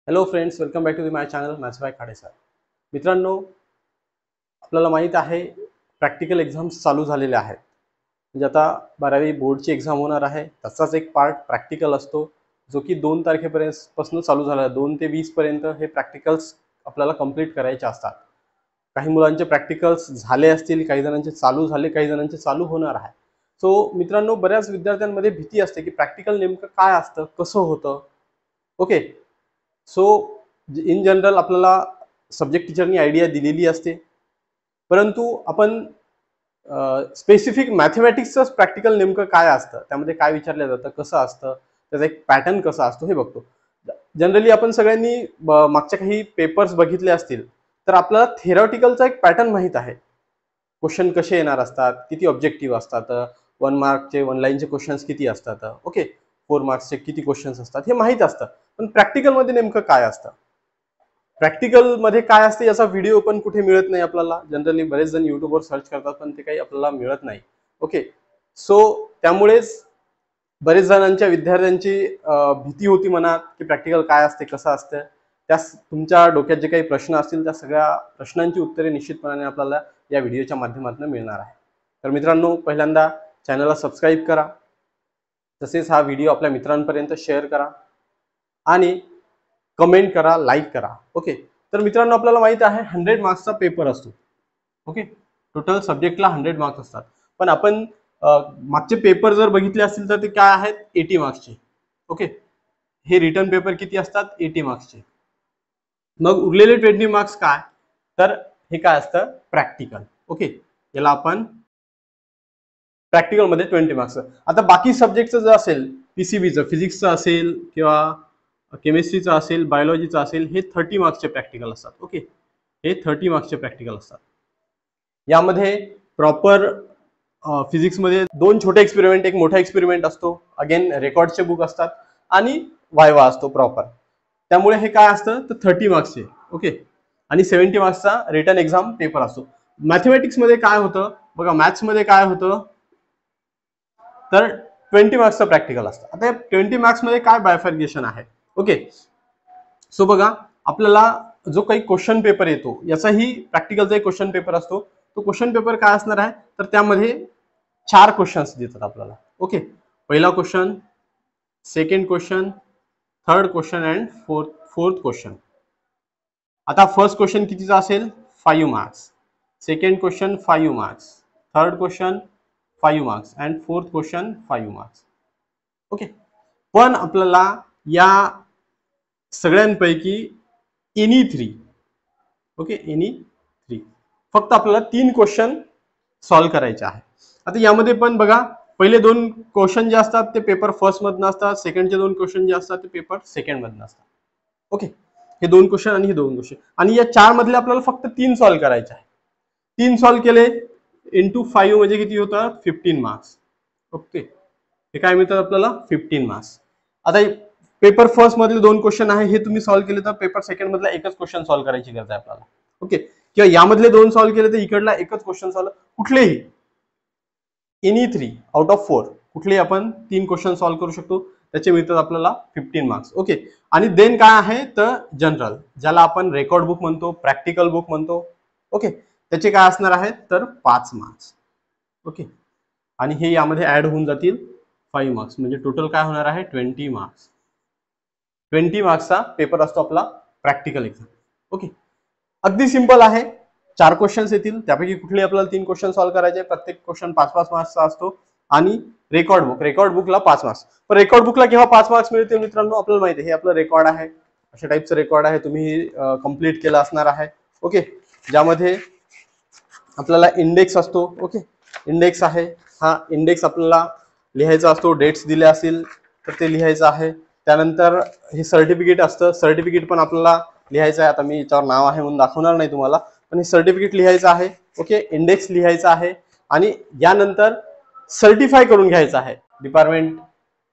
Hello friends, welcome back to my channel maths by Khade sir. मित्रांनो, आपल्याला माहीत आहे प्रॅक्टिकल एक्झाम्स चालू झालेले आहेत. म्हणजे आता 12वी बोर्डची एक्झाम होणार आहे. तसाच एक पार्ट प्रॅक्टिकल असतो जो की 2 तारखेपासून चालू झाला. 2 ते 20 पर्यंत हे प्रॅक्टिकल्स आपल्याला कंप्लीट करायचे असतात. काही मुलांचे प्रॅक्टिकल्स झाले असतील, काही जणांचे चालू झाले, काही जणांचे चालू होणार आहे. सो मित्रांनो, बऱ्याच विद्यार्थ्यांमध्ये भीती असते की प्रॅक्टिकल नेमकं काय असतं, कसं होतं. ओके. सो इन जनरल आपल्याला सब्जेक्ट टीचरनी आयडिया दिलेली असते, परंतु आपण स्पेसिफिक मॅथमॅटिक्सचं प्रॅक्टिकल नेमकं काय असतं, त्यामध्ये काय विचारलं जातं, कसं असतं, त्याचा एक पॅटर्न कसा असतो हे बघतो. जनरली आपण सगळ्यांनी मागच्या काही पेपर्स बघितले असतील तर आपल्याला थेरॉटिकलचा एक पॅटर्न माहीत आहे. क्वेश्चन कसे येणार असतात, किती ऑब्जेक्टिव्ह असतात, 1 मार्कचे 1 लाईनचे क्वेश्चन्स किती असतात, ओके, 4 मार्क्सचे किती क्वेश्चन्स असतात हे माहीत असतं. पण प्रॅक्टिकलमध्ये नेमकं काय असतं, प्रॅक्टिकलमध्ये काय असते याचा व्हिडिओ पण कुठे मिळत नाही आपल्याला. जनरली बरेच जण युट्यूबवर सर्च करतात पण ते काही आपल्याला मिळत नाही. ओके. सो त्यामुळेच बरेच जणांच्या विद्यार्थ्यांची भीती होती मनात की प्रॅक्टिकल काय असते, कसं असतं. त्या तुमच्या डोक्यात जे काही प्रश्न असतील त्या सगळ्या प्रश्नांची उत्तरे निश्चितपणे आपल्याला या व्हिडिओच्या माध्यमातून मिळणार आहे. तर मित्रांनो, पहिल्यांदा चॅनलला सबस्क्राईब करा, तसेच हा व्हिडिओ आपल्या मित्रांपर्यंत शेअर करा आणि कमेंट करा, लाईक करा. ओके. तर मित्रांनो, आपल्याला माहित आहे 100 मार्क्सचा पेपर असतो. ओके. टोटल सब्जेक्टला 100 मार्क्स असतात. पण आपण मागचे पेपर जर बघितले असतील तर ते काय आहेत, 80 मार्क्सचे. ओके. हे रिटर्न पेपर किती असतात, 80 मार्क्सचे. मग उरलेले 20 मार्क्स काय, तर हे काय असतं, प्रॅक्टिकल. ओके. याला आपण प्रॅक्टिकलमध्ये 20 मार्क्स. आता बाकी सब्जेक्टचं जर असेल, पीसीबीचं, फिजिक्सचं असेल किंवा केमिस्ट्रीचं असेल, बायोलॉजीचं असेल, हे 30 मार्क्सचे प्रॅक्टिकल असतात. ओके. हे 30 मार्क्सचे प्रॅक्टिकल असतात. यामध्ये प्रॉपर फिजिक्समध्ये 2 छोटे एक्सपेरिमेंट, एक मोठा एक्सपेरिमेंट असतो, अगेन रेकॉर्डचे बुक असतात आणि वायवा असतो प्रॉपर. त्यामुळे हे काय असतं तर 30 मार्क्सचे. ओके. आणि 70 मार्क्सचा रिटर्न एक्झाम पेपर असतो. मॅथमॅटिक्समध्ये काय होतं बघा, मॅथ्समध्ये काय होतं तर 20 मार्क्सचं प्रॅक्टिकल असतं. आता 20 मार्क्समध्ये काय बायफर्गेशन आहे. ओके. सो बघा, आपल्याला जो काही क्वेश्चन पेपर येतो याचाही प्रॅक्टिकलचा एक क्वेश्चन पेपर असतो. तो क्वेश्चन पेपर काय असणार आहे तर त्यामध्ये 4 क्वेश्चन्स देतात आपल्याला. ओके. पहिला question, second question, third question and fourth question. आता फर्स्ट क्वेश्चन कितीचा असेल, 5 marks. Second question 5 marks, third question 5 marks and fourth question 5 marks. Okay. पण आपल्याला या सगळ्यांपैकी एनी 3, ओके, एनी 3, फक्त आपल्याला 3 क्वेश्चन सॉल्व्ह करायचे आहे. आता यामध्ये पण बघा, पहिले 2 क्वेश्चन जे असतात ते पेपर फर्स्ट मधनं असतात, सेकंडचे 2 क्वेश्चन जे असतात ते पेपर सेकंड मधनं असतात. ओके. हे 2 क्वेश्चन आणि हे 2 क्वेश्चन, आणि या 4 मधले आपल्याला फक्त 3 सॉल्व्ह करायचे आहे. 3 सॉल्व्ह केले इंटू 5 म्हणजे किती होतं, 15 मार्क्स. ओके. हे काय मिळतात आपल्याला, 15 मार्क्स. आता पेपर फर्स्ट मधले 2 क्वेश्चन आहे हे तुम्ही सॉल्व्ह केले तर पेपर सेकंड मधला एकच क्वेश्चन सॉल्व्ह करायची गरज आहे आपल्याला. ओके. किंवा यामधले 2 सॉल्व्ह केले तर इकडला एकच क्वेश्चन सॉल्व्ह, कुठलेही एनी 3 आउट ऑफ 4 कुठलेही आपण 3 क्वेश्चन सॉल्व्ह करू शकतो, त्याचे मिळतात आपल्याला 15 मार्क्स. ओके. आणि देन काय आहे तर जनरल, ज्याला आपण रेकॉर्ड बुक म्हणतो, प्रॅक्टिकल बुक म्हणतो. ओके. त्याचे काय असणार आहेत तर 5 मार्क्स. ओके. आणि हे यामध्ये ऍड होऊन जातील 5 मार्क्स, म्हणजे टोटल काय होणार आहे 20 मार्क्स. 20 मार्क्सचा पेपर असतो आपला प्रॅक्टिकल एक्झाम. ओके. अगदी सिंपल आहे. 4 क्वेश्चन्स येतील, त्यापैकी कुठले आपल्याला 3 क्वेश्चन सॉल्व्ह करायचे. प्रत्येक क्वेश्चन 5-5 मार्क्सचा असतो. आणि रेकॉर्ड बुकला 5 मार्क्स. पण रेकॉर्ड बुकला केव्हा 5 मार्क्स मिळतील मित्रांनो, आपल्याला माहिती आहे हे आपलं रेकॉर्ड आहे, अशा टाईपचं रेकॉर्ड आहे, तुम्ही कंप्लीट केलं असणार आहे. ओके. ज्यामध्ये आपल्याला इंडेक्स असतो. ओके. इंडेक्स आहे, हा इंडेक्स आपल्याला लिहायचा असतो. डेट्स दिले असतील तर ते लिहायचं आहे. त्यानंतर हे सर्टिफिकेट असतं, सर्टिफिकेट पण आपल्याला लिहायचं आहे. आता मी याच्यावर नाव आहे म्हणून दाखवणार नाही तुम्हाला, पण हे सर्टिफिकेट लिहायचं आहे. ओके. इंडेक्स लिहायचा आहे आणि यानंतर सर्टिफाय करून घ्यायचं आहे. डिपार्टमेंट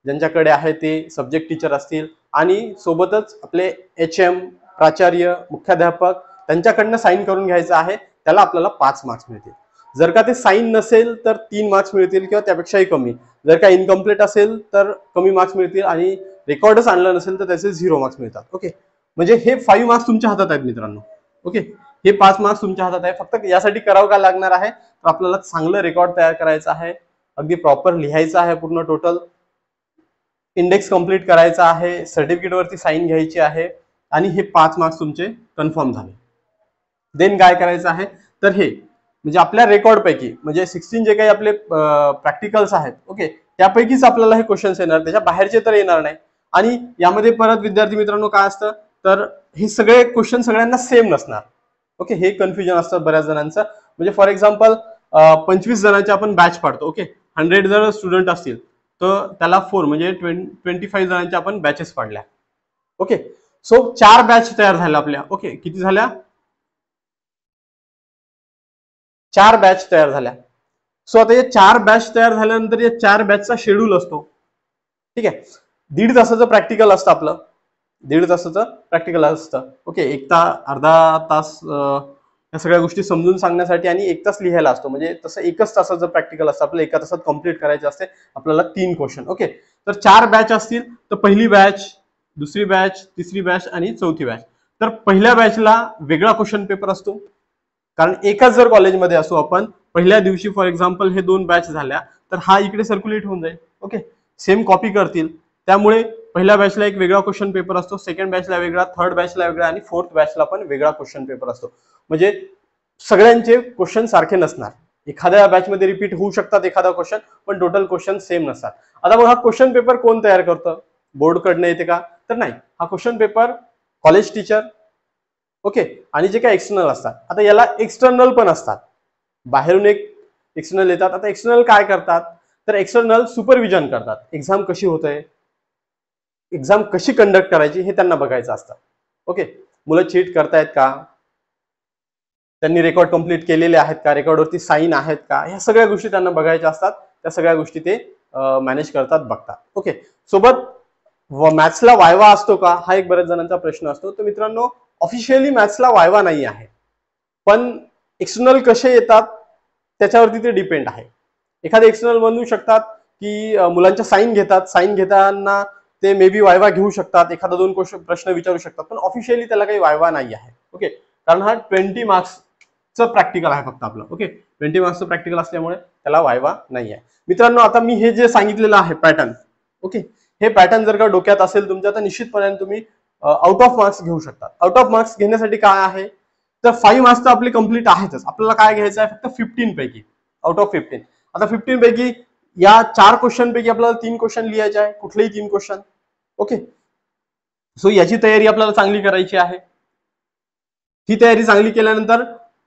ज्यांच्याकडे आहे ते सब्जेक्ट टीचर असतील आणि सोबतच आपले HM, प्राचार्य, मुख्याध्यापक त्यांच्याकडनं साईन करून घ्यायचं आहे. त्याला आपल्याला 5 मार्क्स मिळतील. जर का ते साईन नसेल तर 3 मार्क्स मिळतील किंवा त्यापेक्षाही कमी. जर का इनकम्प्लीट असेल तर कमी मार्क्स मिळतील आणि रेकॉर्डच आणलं नसेल तर त्याचे 0 मार्क्स मिळतात. ओके. म्हणजे हे 5 मार्क्स तुमच्या हातात आहेत मित्रांनो. ओके, हे 5 मार्क्स तुमच्या हातात आहे. फक्त यासाठी करावं काय लागणार आहे, तर आपल्याला चांगलं रेकॉर्ड तयार करायचं आहे, अगदी प्रॉपर लिहायचं आहे, पूर्ण टोटल इंडेक्स कंप्लीट करायचा आहे, सर्टिफिकेट वरती साईन घ्यायची आहे आणि हे 5 मार्क्स तुमचे कन्फर्म झाले. देन काय करायचं आहे, तर हे म्हणजे आपल्या रेकॉर्ड पैकी म्हणजे 16 जे काही आपले प्रॅक्टिकल्स आहेत, ओके, त्यापैकीच आपल्याला हे क्वेश्चन्स येणार, त्याच्या बाहेरचे तर येणार नाही. आणि यामध्ये परत विद्यार्थी मित्रांनो काय असतं, तर हे सगळे क्वेश्चन सगळ्यांना सेम नसणार. ओके, हे कन्फ्युजन असतं बऱ्याच जणांचं. म्हणजे फॉर एक्झाम्पल 25 जणांचे आपण बॅच पाडतो. ओके, 100 जर स्टुडंट असतील तर त्याला 4 म्हणजे 25 जणांच्या आपण बॅचेस पाडल्या. ओके, सो 4 बॅच तयार झाल्या आपल्या. ओके, किती झाल्या? 4 बॅच तयार झाल्या. सो आता या 4 बॅच तयार झाल्यानंतर या 4 बॅचचा शेड्यूल असतो. ठीक आहे, 1.5 तासाचं प्रॅक्टिकल असतं आपलं, 1.5 तासाचं प्रॅक्टिकल असतं. ओके, अर्धा तास या सगळ्या गोष्टी समजून सांगण्यासाठी आणि 1 तास लिहायला असतो. म्हणजे तसं 1च तासाचं प्रॅक्टिकल असतं आपलं, 1 तासात कम्प्लीट करायचं असते आपल्याला 3 क्वेश्चन. ओके, तर 4 बॅच असतील तर पहिली बॅच, दुसरी बॅच, तिसरी बॅच आणि चौथी बॅच. तर पहिल्या बॅचला वेगळा क्वेश्चन पेपर असतो, कारण एकाच जर कॉलेजमध्ये असू आपण, पहिल्या दिवशी फॉर एक्झाम्पल हे 2 बॅच झाल्या तर हा इकडे सर्क्युलेट होऊन जाईल. ओके, सेम कॉपी करतील, त्यामुळे पहिल्या बॅचला एक वेगळा क्वेश्चन पेपर असतो, सेकंड बॅचला वेगळा, थर्ड बॅचला वेगळा आणि फोर्थ बॅचला पण वेगळा क्वेश्चन पेपर असतो. म्हणजे सगळ्यांचे क्वेश्चन सारखे नसणार, एखाद्या बॅचमध्ये रिपीट होऊ शकतात एखादा क्वेश्चन, पण टोटल क्वेश्चन सेम नसतात. आता मग हा क्वेश्चन पेपर कोण तयार करतं? बोर्ड कडनं येते का? तर नाही, हा question paper college teacher, okay, आणि जे काही एक्सटर्नल असतात. आता याला एक्सटर्नल पण असतात, बाहेरून एक एक्सटर्नल येतात. आता एक्सटर्नल काय करतात, तर एक्सटर्नल सुपरविजन करतात. एक्झाम कशी होते, एक्झाम कशी कंडक्ट करायची हे त्यांना बघायचं असतं. ओके, मुलं चीट करतायत का, त्यांनी रेकॉर्ड कंप्लीट केलेले आहेत का, रेकॉर्डवरती साईन आहेत का, ह्या सगळ्या गोष्टी त्यांना बघायच्या असतात. त्या सगळ्या गोष्टी ते मॅनेज करतात, बघतात. ओके, सोबत मॅथ्सला वायवा असतो का, हा एक बऱ्याच जणांचा प्रश्न असतो. तर मित्रांनो, ऑफिशियली मॅथ्सला वायवा नाही आहे, पण एक्सटर्नल कसे येतात त्याच्यावरती ते डिपेंड आहे. एखादे एक्सटर्नल म्हणू शकतात की मुलांच्या साईन घेतात, साईन घेताना ते मे बी वायवा घेऊ शकतात, एखादा 2 प्रश्न विचारू शकतात, पण ऑफिशियली त्याला काही वायवा नाही आहे. ओके, कारण हा 20 मार्क्सचं प्रॅक्टिकल आहे फक्त आपलं. ओके, 20 मार्क्सचं प्रॅक्टिकल असल्यामुळे त्याला वायवा नाही आहे. मित्रांनो, आता मी हे जे सांगितलेलं आहे पॅटर्न, ओके, हे पॅटर्न जर का डोक्यात असेल तुमच्या, तर निश्चितपणे तुम्ही आउट ऑफ मार्क्स घेऊ शकता. आउट ऑफ मार्क्स घेण्यासाठी काय आहे, तर 5 मार्क्स तर आपले कंप्लीट आहेतच, आपल्याला काय घ्यायचं आहे, फक्त 15 पैकी, आउट ऑफ 15. आता 15 पैकी या 4 क्वेश्चन पैकी आपल्याला 3 क्वेश्चन लिहायचे आहे, कुठलेही 3 क्वेश्चन. ओके, सो याची तयारी आपल्याला चांगली करायची आहे. ही तयारी चांगली केल्यानंतर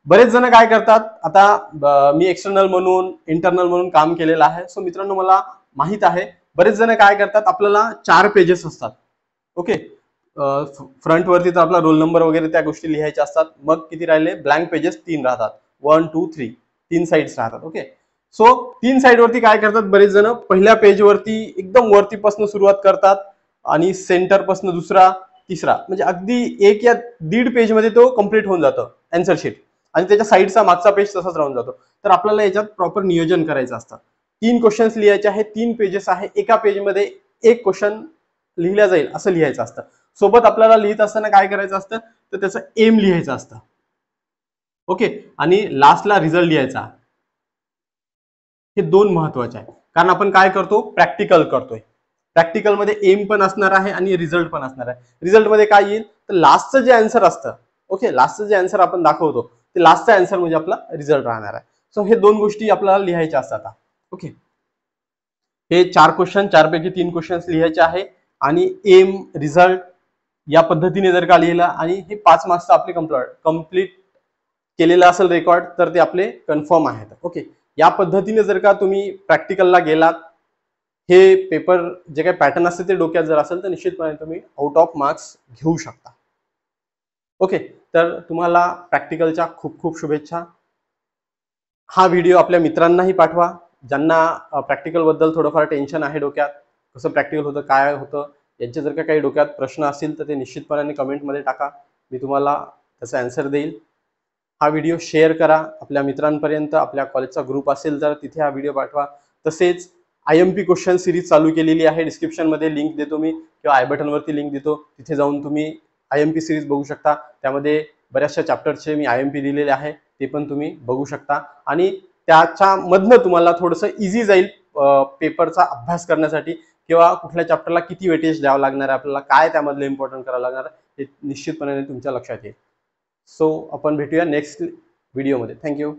बरेच जण काय करतात, आता मी एक्सटर्नल म्हणून, इंटरनल म्हणून काम केलेलं आहे. सो मित्रांनो, मला माहित आहे बरेच जण काय करतात, आपल्याला 4 पेजेस असतात. ओके, फ्रंट वरती तर आपला रोल नंबर वगैरे त्या गोष्टी लिहायच्या असतात. मग किती राहिले, ब्लँक पेजेस 3 राहतात, 1 2 3, 3 साइड्स राहतात. ओके, सो 3 साइड वरती काय करतात बरेच जण, पहिल्या पेज वरती एकदम वरतीपासून सुरुवात करतात आणि सेंटर पासून दुसरा, तिसरा, म्हणजे अगदी 1 या 1.5 पेज मध्ये तो कम्प्लीट होऊन जातो आन्सर शीट, आणि त्याच्या साईडचा मागचा पेज तसाच राहून जातो. तर आपल्याला याच्यात प्रॉपर नियोजन करायचं असतं. 3 क्वेश्चन्स लिहायचे आहे, 3 पेजेस आहे, एका पेजमध्ये 1 क्वेश्चन लिहिला जाईल असं लिहायचं असतं. सोबत आपल्याला लिहित असताना काय करायचं असतं, तर त्याचं एम लिहायचं असतं. ओके, आणि लास्टला रिझल्ट लिहायचा. हे 2 महत्वाचे आहे, कारण आपण काय करतो, प्रॅक्टिकल करतोय. प्रॅक्टिकल मध्ये एम पण असणार आहे आणि रिझल्ट पण असणार आहे. रिझल्ट मध्ये काय येईल, तर लास्टचं जे आन्सर असतं, ओके, लास्टचं जे आन्सर आपण दाखवतो ते लास्टचा आन्सर म्हणजे आपला रिझल्ट राहणार आहे. सो हे 2 गोष्टी आपल्याला लिहायच्या असतात. ओके, हे 4 क्वेश्चन, 4 पैकी 3 क्वेश्चन लिहायचे आहे आणि एम, रिझल्ट या पद्धतीने जर का लिहिलं आणि हे 5 मार्क्स आपले कम्प्लीट केलेलं असेल रेकॉर्ड, तर ते आपले कन्फर्म आहेत. ओके, या पद्धतीने जर का तुम्ही प्रॅक्टिकलला गेलात, हे पेपर जे काही पॅटर्न असते ते डोक्यात जर असेल, तर निश्चितपणे तुम्ही आउट ऑफ मार्क्स घेऊ शकता. ओके, तर तुम्हाला प्रॅक्टिकलच्या खूप खूप शुभेच्छा. हा व्हिडिओ आपल्या मित्रांनाही पाठवा, ज्यांना प्रॅक्टिकल बद्दल थोडंफार टेन्शन आहे डोक्यात, कसं प्रॅक्टिकल होतं, काय होतं, यांचे जर का काही डोक्यात प्रश्न असतील तर ते निश्चितपणे कमेंटमध्ये टाका, मी तुम्हाला त्याचा आन्सर देईल. हा व्हिडिओ शेअर करा आपल्या मित्रांपर्यंत, आपल्या कॉलेजचा ग्रुप असेल तर तिथे हा व्हिडिओ पाठवा. तसेच IMP क्वेश्चन सिरीज चालू केलेली आहे, डिस्क्रिप्शन मध्ये लिंक देतो मी, किंवा आय बटनवरती लिंक देतो, तिथे जाऊन तुम्ही IMP सिरीज बघू शकता, त्यामध्ये बऱ्याचशा चॅप्टरचे मी IMP दिलेले आहे, ते पण तुम्ही बघू शकता आणि त्याच्यामधनं तुम्हाला थोडंसं इझी जाईल पेपरचा अभ्यास करण्यासाठी, किंवा कुठल्या चॅप्टरला किती वेटेज द्यावं लागणार आहे आपल्याला, काय त्यामधलं इम्पॉर्टंट करावं लागणार आहे हे निश्चितपणे तुमच्या लक्षात येईल. सो आपण भेटूया नेक्स्ट व्हिडिओमध्ये. थँक्यू.